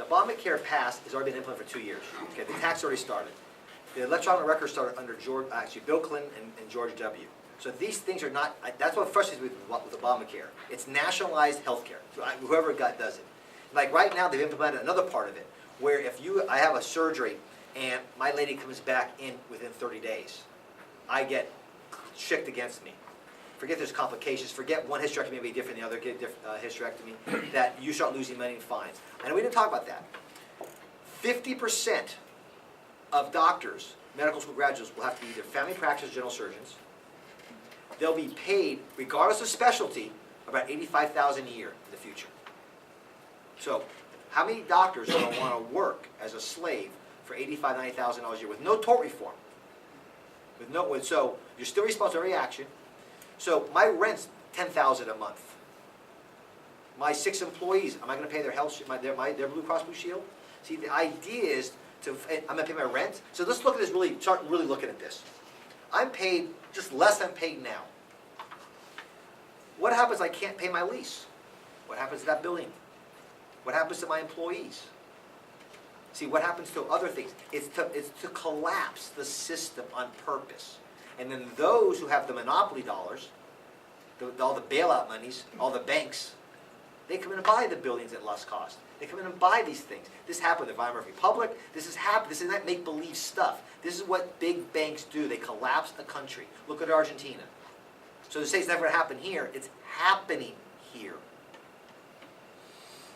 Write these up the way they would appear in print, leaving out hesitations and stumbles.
The Obamacare passed, has already been implemented for 2 years. Okay, the tax already started. The electronic records started under Bill Clinton and George W. So these things are not, that's what frustrates me with Obamacare. It's nationalized health care, whoever does it. Like right now, they've implemented another part of it, where if I have a surgery and my lady comes back in within 30 days, I get checked against me. Forget there's complications, forget one hysterectomy may be different than the other, get hysterectomy, that you start losing money in fines. And we didn't talk about that. 50% of doctors, medical school graduates, will have to be either family practice or general surgeons. They'll be paid, regardless of specialty, about $85,000 a year in the future. So, how many doctors are going to want to work as a slave for $85,000, $90,000 a year with no tort reform? So you're still responsible for every action. So my rent's $10,000 a month. My 6 employees, am I going to pay their health, their Blue Cross Blue Shield? See, the idea is I'm going to pay my rent. So let's look at this start really looking at this. I'm paid just less than I'm paid now. What happens if I can't pay my lease? What happens to that building? What happens to my employees? See, what happens to other things? It's to collapse the system on purpose. And then those who have the monopoly dollars, all the bailout monies, all the banks, they come in and buy the buildings at less cost. They come in and buy these things. This happened in the Weimar Republic. This has happened. This is not make-believe stuff. This is what big banks do. They collapse the country. Look at Argentina. So to say it's never going to happen here, it's happening here.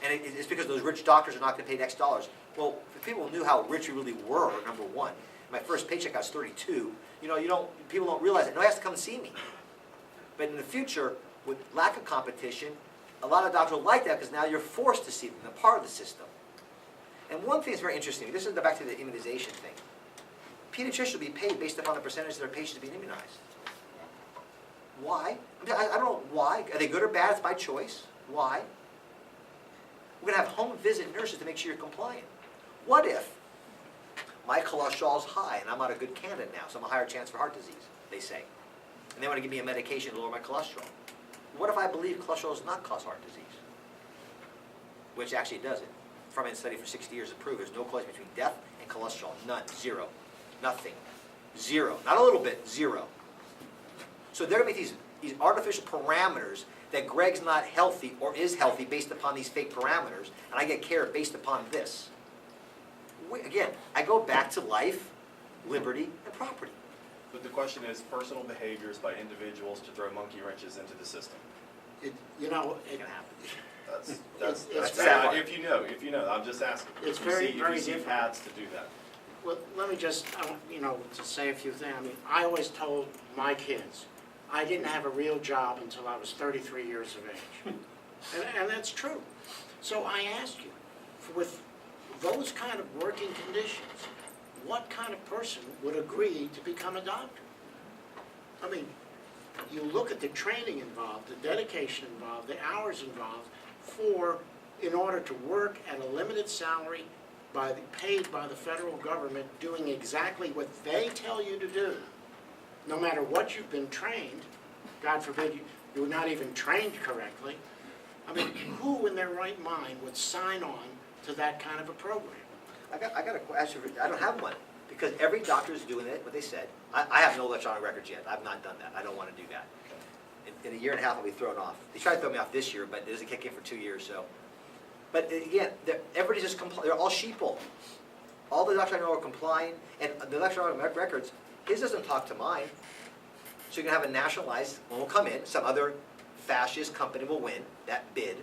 And it's because those rich doctors are not going to pay X dollars. Well, if people knew how rich we really were, number one, my first paycheck I was 32. People don't realize it. Nobody has to come and see me. But in the future, with lack of competition, a lot of doctors will like that because now you're forced to see them. They're part of the system. And one thing that's very interesting, this is back to the immunization thing. Pediatricians will be paid based upon the percentage of their patients being immunized. Why? I don't know why. Are they good or bad? It's by choice. Why? We're going to have home visit nurses to make sure you're compliant. What if my cholesterol is high and I'm not a good candidate now, so I'm a higher chance for heart disease, they say. And they want to give me a medication to lower my cholesterol. What if I believe cholesterol does not cause heart disease? Which actually doesn't. From a study for 60 years to prove there's no correlation between death and cholesterol. None. Zero. Nothing. Zero. Not a little bit. Zero. So they're going to make these artificial parameters that Greg's not healthy or is healthy based upon these fake parameters, and I get care based upon this. Again, I go back to life, liberty, and property. But the question is personal behaviors by individuals to throw monkey wrenches into the system. It can happen. That's if you know, I'm just asking. It's very difficult difficult. paths to do that. Well, let me just, to say a few things. I mean, I always told my kids, I didn't have a real job until I was 33 years of age. and that's true. So I ask you, with those kind of working conditions, what kind of person would agree to become a doctor? I mean, you look at the training involved, the dedication involved, the hours involved in order to work at a limited salary, paid by the federal government, doing exactly what they tell you to do. No matter what you've been trained, God forbid you were not even trained correctly. I mean, who in their right mind would sign on to that kind of a program? I got a question. I don't have one because every doctor is doing it, what they said. I have no electronic records yet. I've not done that. I don't want to do that. In a year and a half, I'll be thrown off. They tried to throw me off this year, but it doesn't kick in for 2 years. So, but again, everybody's just they're all sheeple. All the doctors I know are complying, and the electronic records, his doesn't talk to mine. So you're gonna have a nationalized one will come in. Some other fascist company will win that bid,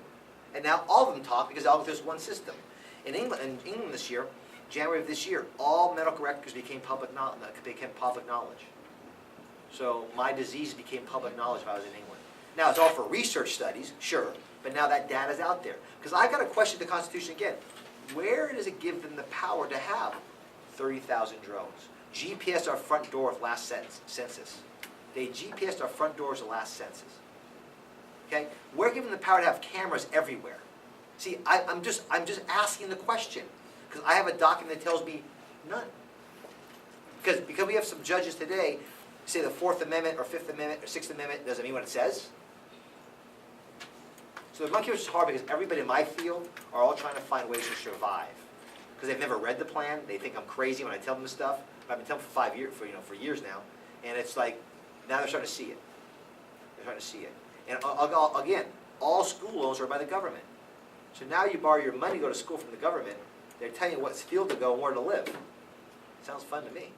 and now all of them talk because there's one system. In England this year, January of this year, all medical records became public knowledge. So my disease became public knowledge if I was in England. Now it's all for research studies, sure, but now that data's out there. Because I got to question the Constitution again. Where does it give them the power to have 30,000 drones? GPS our front door of last census. They GPSed our front doors of last census. Okay, we're given the power to have cameras everywhere. See, I'm just asking the question because I have a document that tells me none. Because we have some judges today say the Fourth Amendment or Fifth Amendment or Sixth Amendment doesn't mean what it says. So So the monkey wrench is hard because everybody in my field are all trying to find ways to survive. Because they've never read the plan, they think I'm crazy when I tell them this stuff. I've been telling them for 5 years, for years now, and it's like, now they're starting to see it. They're starting to see it. And again, all school loans are by the government. So now you borrow your money to go to school from the government, they're telling you what field to go and where to live. Sounds fun to me.